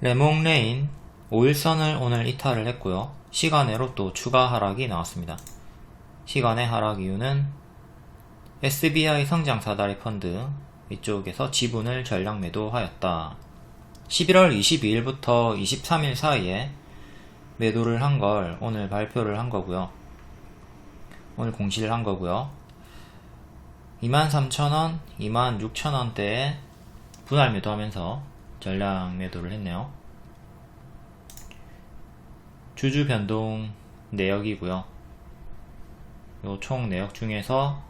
레몽레인 5일선을 오늘 이탈을 했고요. 시간외로 또 추가 하락이 나왔습니다. 시간의 하락 이유는 SBI 성장 사다리 펀드 이쪽에서 지분을 전량 매도하였다. 11월 22일부터 23일 사이에 매도를 한 걸 오늘 발표를 한 거고요. 오늘 공시를 한 거고요. 23,000원, 26,000원대에 분할 매도하면서 전량 매도를 했네요. 주주 변동 내역이고요. 요 총 내역 중에서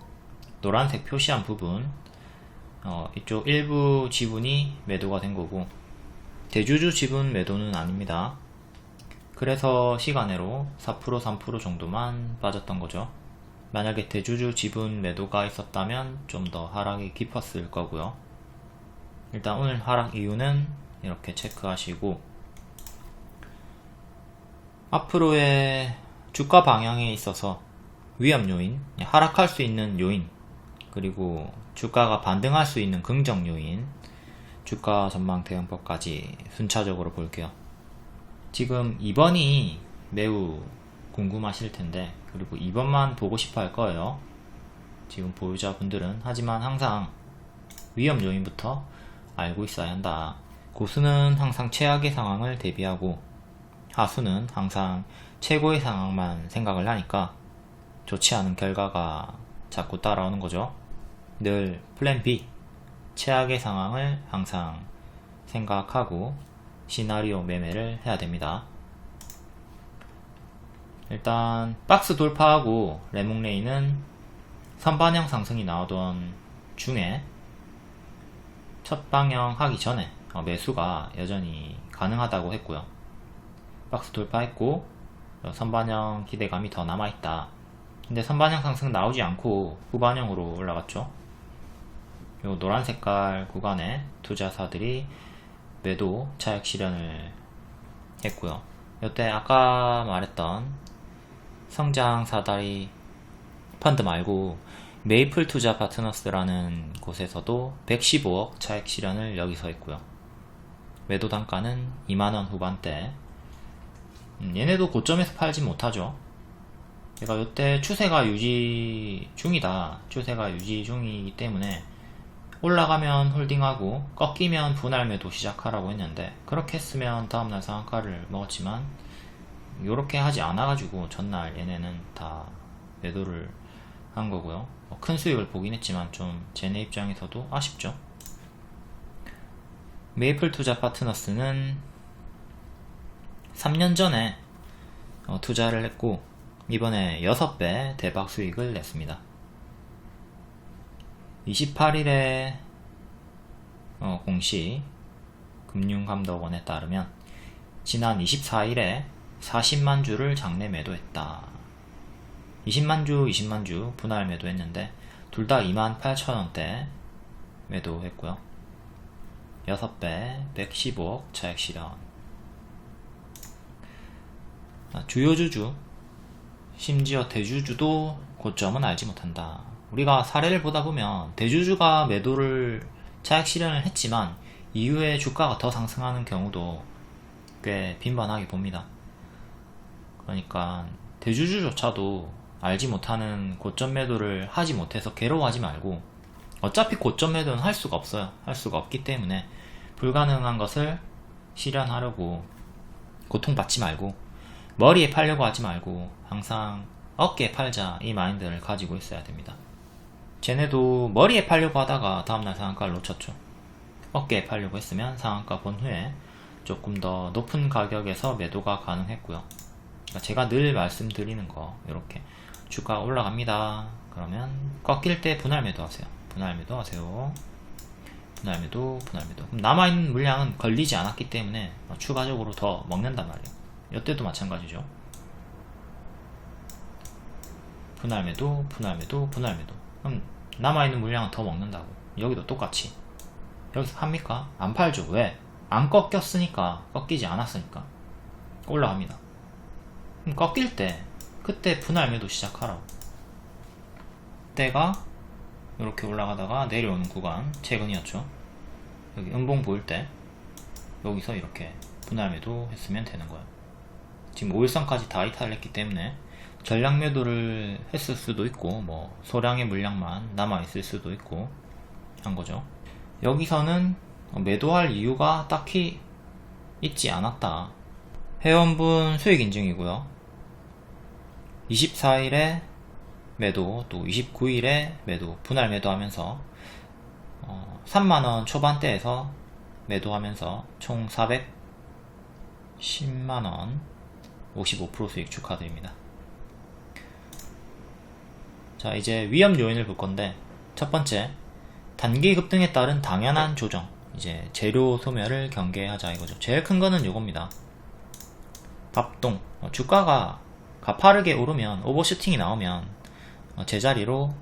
노란색 표시한 부분, 이쪽 일부 지분이 매도가 된 거고 대주주 지분 매도는 아닙니다. 그래서 시간외로 4% 3% 정도만 빠졌던 거죠. 만약에 대주주 지분 매도가 있었다면 좀 더 하락이 깊었을 거고요. 일단 오늘 하락 이유는 이렇게 체크하시고, 앞으로의 주가 방향에 있어서 위험 요인, 하락할 수 있는 요인, 그리고 주가가 반등할 수 있는 긍정 요인, 주가 전망 대응법까지 순차적으로 볼게요. 지금 2번이 매우 궁금하실 텐데, 그리고 2번만 보고 싶어 할 거예요. 지금 보유자분들은. 하지만 항상 위험 요인부터 알고 있어야 한다. 고수는 항상 최악의 상황을 대비하고 하수는 항상 최고의 상황만 생각을 하니까 좋지 않은 결과가 자꾸 따라오는 거죠. 늘 플랜 B, 최악의 상황을 항상 생각하고 시나리오 매매를 해야 됩니다. 일단 박스 돌파하고 레몽레인은 선반영 상승이 나오던 중에 첫 방영 하기 전에 매수가 여전히 가능하다고 했고요. 박스 돌파했고 선반영 기대감이 더 남아있다. 근데 선반영 상승 나오지 않고 후반영으로 올라갔죠. 요 노란 색깔 구간에 투자사들이 매도 차익 실현을 했고요. 이때 아까 말했던 성장 사다리 펀드 말고 메이플 투자 파트너스라는 곳에서도 115억 차익 실현을 여기서 했고요. 매도 단가는 2만원 후반대. 얘네도 고점에서 팔지 못하죠. 제가 이때 추세가 유지 중이다, 추세가 유지 중이기 때문에 올라가면 홀딩하고 꺾이면 분할 매도 시작하라고 했는데, 그렇게 했으면 다음날 상한가를 먹었지만 요렇게 하지 않아가지고 전날 얘네는 다 매도를 한 거고요. 큰 수익을 보긴 했지만 좀 쟤네 입장에서도 아쉽죠. 메이플 투자 파트너스는 3년 전에 투자를 했고 이번에 6배 대박 수익을 냈습니다. 28일에 공시 금융감독원에 따르면 지난 24일에 40만 주를 장내 매도했다. 20만 주 분할 매도했는데 둘 다 28,000원대 매도했고요. 6배 115억 차익 실현. 주요 주주, 심지어 대주주도 고점은 알지 못한다. 우리가 사례를 보다 보면 대주주가 매도를 차익 실현을 했지만 이후에 주가가 더 상승하는 경우도 꽤 빈번하게 봅니다. 그러니까 대주주조차도 알지 못하는 고점 매도를 하지 못해서 괴로워하지 말고, 어차피 고점 매도는 할 수가 없어요. 할 수가 없기 때문에 불가능한 것을 실현하려고 고통받지 말고, 머리에 팔려고 하지 말고 항상 어깨에 팔자, 이 마인드를 가지고 있어야 됩니다. 쟤네도 머리에 팔려고 하다가 다음날 상한가를 놓쳤죠. 어깨에 팔려고 했으면 상한가 본 후에 조금 더 높은 가격에서 매도가 가능했고요. 그러니까 제가 늘 말씀드리는 거, 이렇게 주가 올라갑니다. 그러면 꺾일 때 분할 매도 하세요. 분할 매도 하세요. 분할 매도, 분할 매도. 그럼 남아있는 물량은 걸리지 않았기 때문에 추가적으로 더 먹는단 말이에요. 이때도 마찬가지죠. 분할 매도, 분할 매도, 분할 매도. 그럼 남아있는 물량은 더 먹는다고. 여기도 똑같이. 여기서 팝니까? 안 팔죠. 왜? 안 꺾였으니까. 꺾이지 않았으니까 올라갑니다. 그럼 꺾일 때 그때 분할 매도 시작하라고. 때가 이렇게 올라가다가 내려오는 구간, 최근이었죠. 여기 음봉 보일 때 여기서 이렇게 분할 매도 했으면 되는 거예요. 지금 5일선까지 다 이탈을 했기 때문에 전량 매도를 했을 수도 있고 뭐 소량의 물량만 남아있을 수도 있고 한 거죠. 여기서는 매도할 이유가 딱히 있지 않았다. 회원분 수익 인증이고요. 24일에 매도, 또 29일에 매도, 분할 매도하면서 3만원 초반대에서 매도하면서 총 410만원 55% 수익 축하드립니다. 자, 이제 위험 요인을 볼 건데, 첫 번째, 단기 급등에 따른 당연한 조정, 이제 재료 소멸을 경계하자 이거죠. 제일 큰 거는 요겁니다. 갑동, 주가가 가파르게 오르면, 오버슈팅이 나오면 제자리로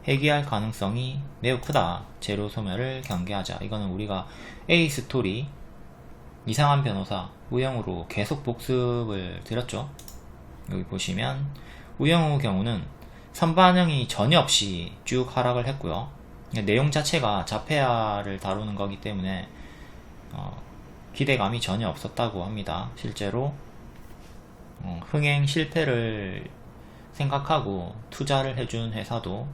회귀할 가능성이 매우 크다. 재료 소멸을 경계하자. 이거는 우리가 A스토리, 이상한 변호사, 우영우로 계속 복습을 드렸죠. 여기 보시면 우영우 경우는 선반영이 전혀 없이 쭉 하락을 했고요. 내용 자체가 자폐아를 다루는 거기 때문에 기대감이 전혀 없었다고 합니다. 실제로 흥행 실패를 생각하고 투자를 해준 회사도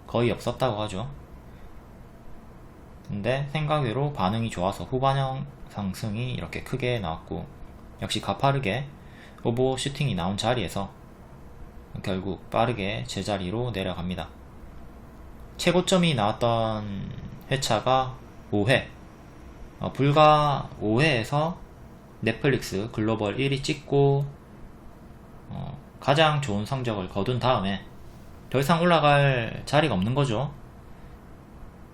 거의 없었다고 하죠. 근데 생각외로 반응이 좋아서 후반형 상승이 이렇게 크게 나왔고, 역시 가파르게 오버슈팅이 나온 자리에서 결국 빠르게 제자리로 내려갑니다. 최고점이 나왔던 회차가 5회, 불과 5회에서 넷플릭스 글로벌 1위 찍고 가장 좋은 성적을 거둔 다음에 더 이상 올라갈 자리가 없는 거죠.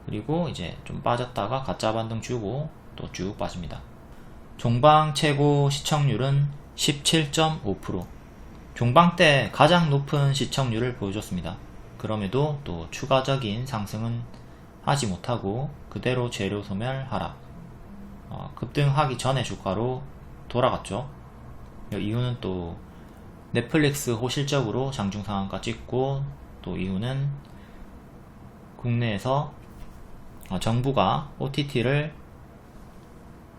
그리고 이제 좀 빠졌다가 가짜 반등 주고 또 쭉 빠집니다. 종방 최고 시청률은 17.5%. 종방 때 가장 높은 시청률을 보여줬습니다. 그럼에도 또 추가적인 상승은 하지 못하고 그대로 재료 소멸 하락, 급등하기 전에 주가로 돌아갔죠. 이유는 또 넷플릭스 호실적으로 장중상한가 찍고, 또 이유는 국내에서 정부가 OTT를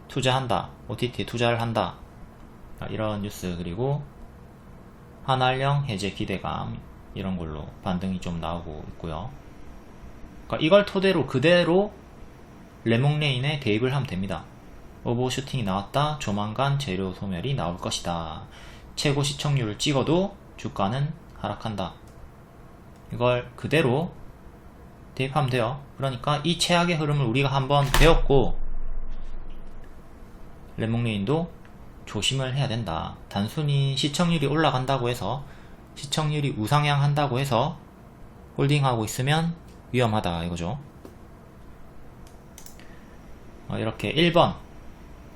투자한다, OTT에 투자를 한다, 이런 뉴스, 그리고 한알령 해제 기대감, 이런 걸로 반등이 좀 나오고 있고요. 그러니까 이걸 토대로 그대로 레몽레인에 대입을 하면 됩니다. 오버슈팅이 나왔다, 조만간 재료 소멸이 나올 것이다, 최고 시청률을 찍어도 주가는 하락한다, 이걸 그대로 대입하면 돼요. 그러니까 이 최악의 흐름을 우리가 한번 배웠고, 레몽레인도 조심을 해야 된다. 단순히 시청률이 올라간다고 해서, 시청률이 우상향 한다고 해서 홀딩하고 있으면 위험하다 이거죠. 이렇게 1번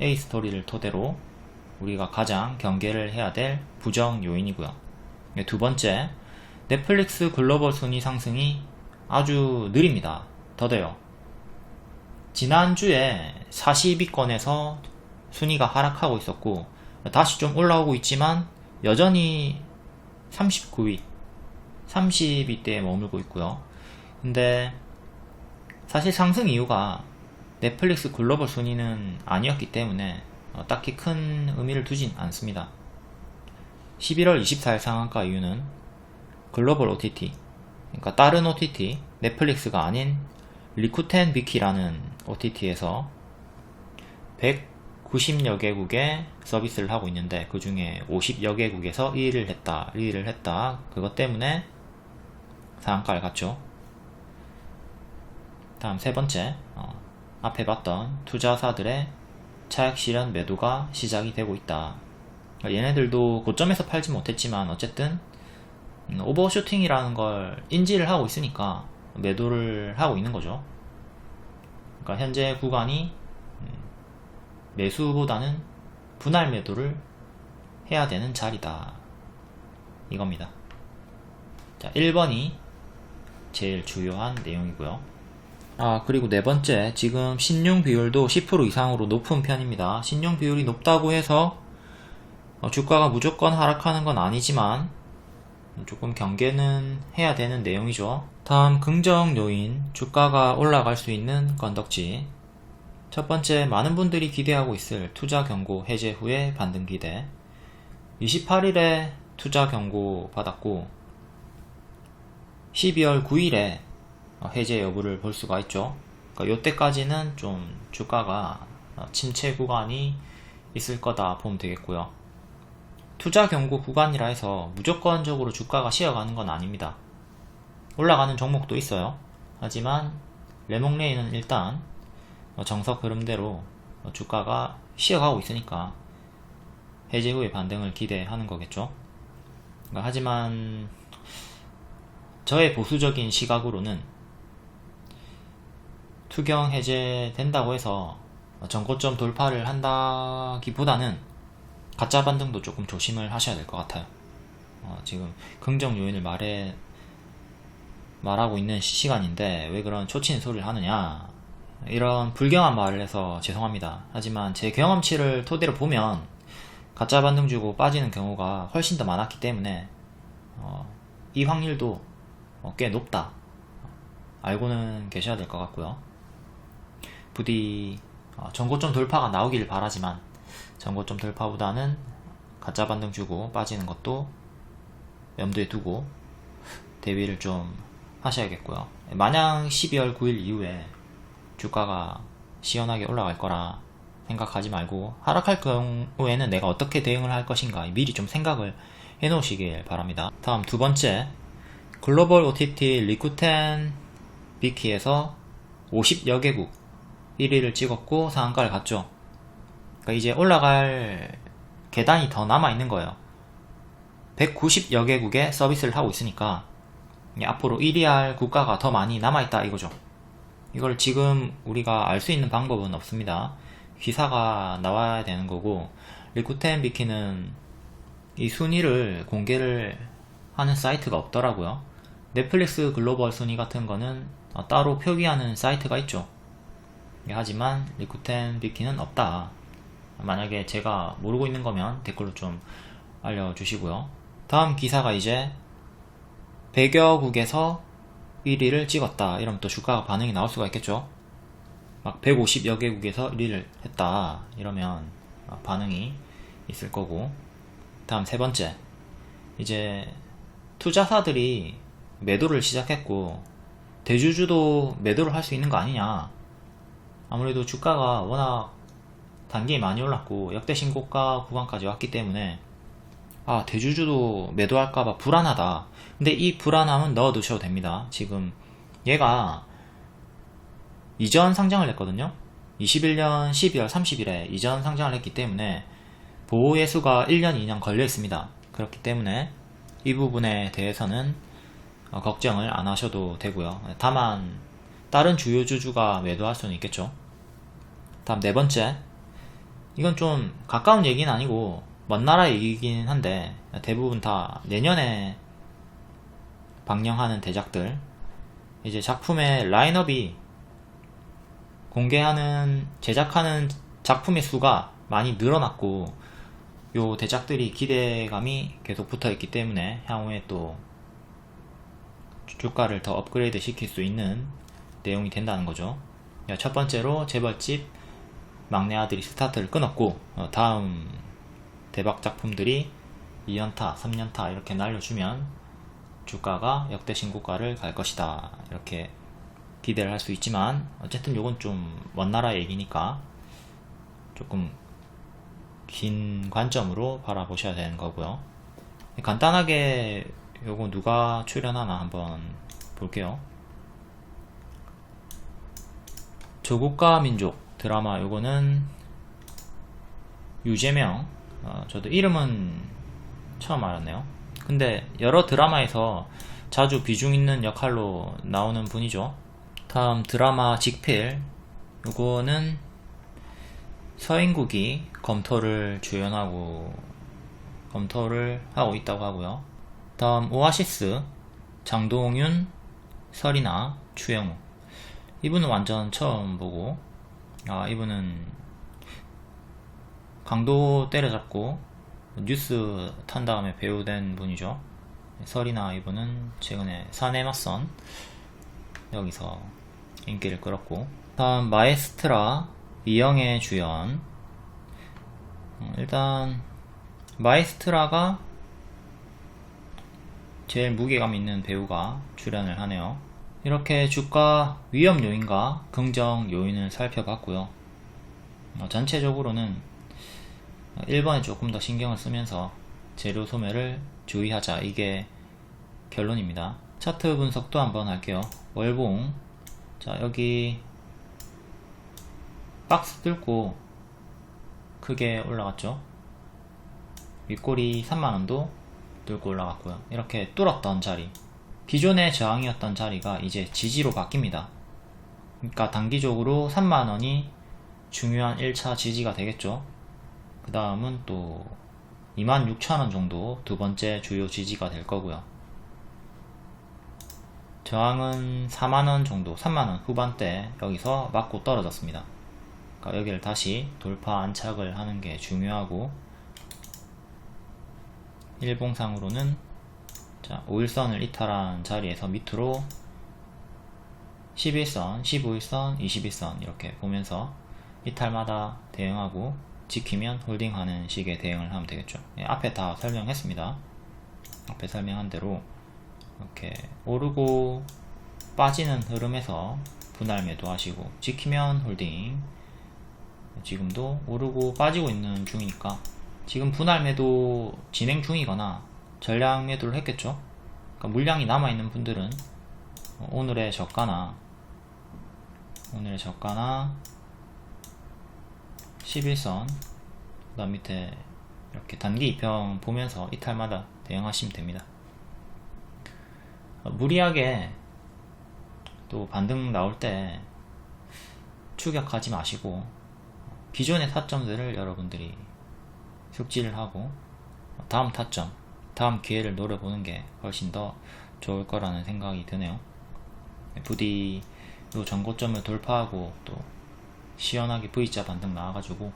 A스토리를 토대로 우리가 가장 경계를 해야 될 부정 요인이고요. 두 번째, 넷플릭스 글로벌 순위 상승이 아주 느립니다. 더뎌요. 지난주에 40위권에서 순위가 하락하고 있었고, 다시 좀 올라오고 있지만 여전히 39위, 30위대에 머물고 있고요. 근데 사실 상승 이유가 넷플릭스 글로벌 순위는 아니었기 때문에 딱히 큰 의미를 두진 않습니다. 11월 24일 상한가 이유는 글로벌 OTT, 그러니까 다른 OTT, 넷플릭스가 아닌 리쿠텐 비키라는 OTT에서 190여 개국에 서비스를 하고 있는데, 그 중에 50여 개국에서 1위를 했다. 그것 때문에 상한가를 갔죠. 다음 세 번째, 앞에 봤던 투자사들의 차익 실현 매도가 시작이 되고 있다. 얘네들도 고점에서 팔지 못했지만 어쨌든 오버슈팅이라는 걸 인지를 하고 있으니까 매도를 하고 있는 거죠. 그러니까 현재 구간이 매수보다는 분할 매도를 해야 되는 자리다 이겁니다. 자, 1번이 제일 주요한 내용이고요. 그리고 네 번째, 지금 신용 비율도 10% 이상으로 높은 편입니다. 신용 비율이 높다고 해서 주가가 무조건 하락하는 건 아니지만 조금 경계는 해야 되는 내용이죠. 다음 긍정 요인, 주가가 올라갈 수 있는 건덕지. 첫 번째, 많은 분들이 기대하고 있을 투자 경고 해제 후의 반등 기대. 28일에 투자 경고 받았고 12월 9일에 해제 여부를 볼 수가 있죠. 그러니까 이때까지는 좀 주가가 침체 구간이 있을 거다 보면 되겠고요. 투자 경고 구간이라 해서 무조건적으로 주가가 쉬어가는 건 아닙니다. 올라가는 종목도 있어요. 하지만 레몽레이는 일단 정석 흐름대로 주가가 쉬어가고 있으니까 해제 후의 반등을 기대하는 거겠죠. 그러니까 하지만 저의 보수적인 시각으로는 투경 해제된다고 해서 전고점 돌파를 한다기보다는 가짜 반등도 조금 조심을 하셔야 될 것 같아요. 지금 긍정 요인을 말하고 있는 시간인데 왜 그런 초치는 소리를 하느냐, 이런 불경한 말을 해서 죄송합니다. 하지만 제 경험치를 토대로 보면 가짜 반등 주고 빠지는 경우가 훨씬 더 많았기 때문에 이 확률도 꽤 높다, 알고는 계셔야 될 것 같고요. 부디 전고점 돌파가 나오길 바라지만 전고점 돌파보다는 가짜 반등 주고 빠지는 것도 염두에 두고 대비를 좀 하셔야겠고요. 마냥 12월 9일 이후에 주가가 시원하게 올라갈 거라 생각하지 말고 하락할 경우에는 내가 어떻게 대응을 할 것인가 미리 좀 생각을 해 놓으시길 바랍니다. 다음 두 번째, 글로벌 OTT 리쿠텐 비키에서 50여 개국 1위를 찍었고 상한가를 갔죠. 그러니까 이제 올라갈 계단이 더 남아 있는 거예요. 190여 개국에 서비스를 하고 있으니까 앞으로 1위 할 국가가 더 많이 남아있다 이거죠. 이걸 지금 우리가 알 수 있는 방법은 없습니다. 기사가 나와야 되는 거고, 리쿠텐 비키는 이 순위를 공개를 하는 사이트가 없더라고요. 넷플릭스 글로벌 순위 같은 거는 따로 표기하는 사이트가 있죠. 하지만 리쿠텐 비키는 없다. 만약에 제가 모르고 있는 거면 댓글로 좀 알려주시고요. 다음 기사가 이제 100여 국에서 1위를 찍었다 이러면 또 주가가 반응이 나올 수가 있겠죠. 막 150여 개국에서 1위를 했다 이러면 반응이 있을 거고. 다음 세 번째, 이제 투자사들이 매도를 시작했고 대주주도 매도를 할 수 있는 거 아니냐. 아무래도 주가가 워낙 단기에 많이 올랐고 역대 신고가 구간까지 왔기 때문에 대주주도 매도할까봐 불안하다. 근데 이 불안함은 넣어두셔도 됩니다. 지금 얘가 이전 상장을 했거든요. 21년 12월 30일에 이전 상장을 했기 때문에 보호예수가 1년 2년 걸려 있습니다. 그렇기 때문에 이 부분에 대해서는 걱정을 안 하셔도 되고요. 다만 다른 주요 주주가 매도할 수는 있겠죠. 다음 네 번째, 이건 좀 가까운 얘기는 아니고 먼 나라 얘기긴 한데 대부분 다 내년에 방영하는 대작들, 이제 작품의 라인업이 제작하는 작품의 수가 많이 늘어났고 요 대작들이 기대감이 계속 붙어있기 때문에 향후에 또 주가를 더 업그레이드 시킬 수 있는 내용이 된다는 거죠. 첫 번째로 재벌집 막내 아들이 스타트를 끊었고 다음 대박 작품들이 2년타, 3년타 이렇게 날려주면 주가가 역대 신고가를 갈 것이다 이렇게 기대를 할 수 있지만, 어쨌든 요건 좀 먼 나라 얘기니까 조금 긴 관점으로 바라보셔야 되는 거고요. 간단하게 요거 누가 출연하나 한번 볼게요. 조국과 민족 드라마, 요거는 유재명, 저도 이름은 처음 알았네요. 근데 여러 드라마에서 자주 비중 있는 역할로 나오는 분이죠. 다음 드라마 직필, 요거는 서인국이 검토를 하고 있다고 하고요. 다음 오아시스, 장동윤, 설이나, 추영우. 이분은 완전 처음 보고, 이분은 강도 때려잡고 뉴스 탄 다음에 배우 된 분이죠. 설이나 이분은 최근에 사내 맞선 여기서 인기를 끌었고. 다음 마에스트라 이영애 주연. 일단 마에스트라가 제일 무게감 있는 배우가 출연을 하네요. 이렇게 주가 위험 요인과 긍정 요인을 살펴봤고요. 전체적으로는 1번에 조금 더 신경을 쓰면서 재료 소멸을 주의하자, 이게 결론입니다. 차트 분석도 한번 할게요. 월봉. 자, 여기 박스 뚫고 크게 올라갔죠. 윗꼬리 3만원도 뚫고 올라갔고요. 이렇게 뚫었던 자리, 기존의 저항이었던 자리가 이제 지지로 바뀝니다. 그러니까 단기적으로 3만원이 중요한 1차 지지가 되겠죠. 그 다음은 또 26,000원 정도 두 번째 주요 지지가 될 거고요. 저항은 4만원 정도, 3만원 후반대 여기서 맞고 떨어졌습니다. 그러니까 여기를 다시 돌파 안착을 하는 게 중요하고, 일봉상으로는 자, 5일선을 이탈한 자리에서 밑으로 11선, 15일선, 21선 이렇게 보면서 이탈마다 대응하고 지키면 홀딩하는 식의 대응을 하면 되겠죠. 앞에 다 설명했습니다. 앞에 설명한 대로 이렇게 오르고 빠지는 흐름에서 분할 매도 하시고, 지키면 홀딩. 지금도 오르고 빠지고 있는 중이니까 지금 분할 매도 진행 중이거나 전량 매도를 했겠죠. 그러니까 물량이 남아있는 분들은 오늘의 저가나 11선, 그 다음 밑에 이렇게 단기 2평 보면서 이탈마다 대응하시면 됩니다. 무리하게 또 반등 나올 때 추격하지 마시고, 기존의 타점들을 여러분들이 숙지를 하고 다음 타점, 다음 기회를 노려보는 게 훨씬 더 좋을 거라는 생각이 드네요. 부디 요 전고점을 돌파하고 또 시원하게 V자 반등 나와가지고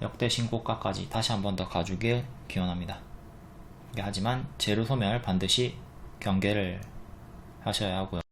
역대 신고가까지 다시 한 번 더 가주길 기원합니다. 하지만 재료 소멸 반드시 경계를 하셔야 하고요.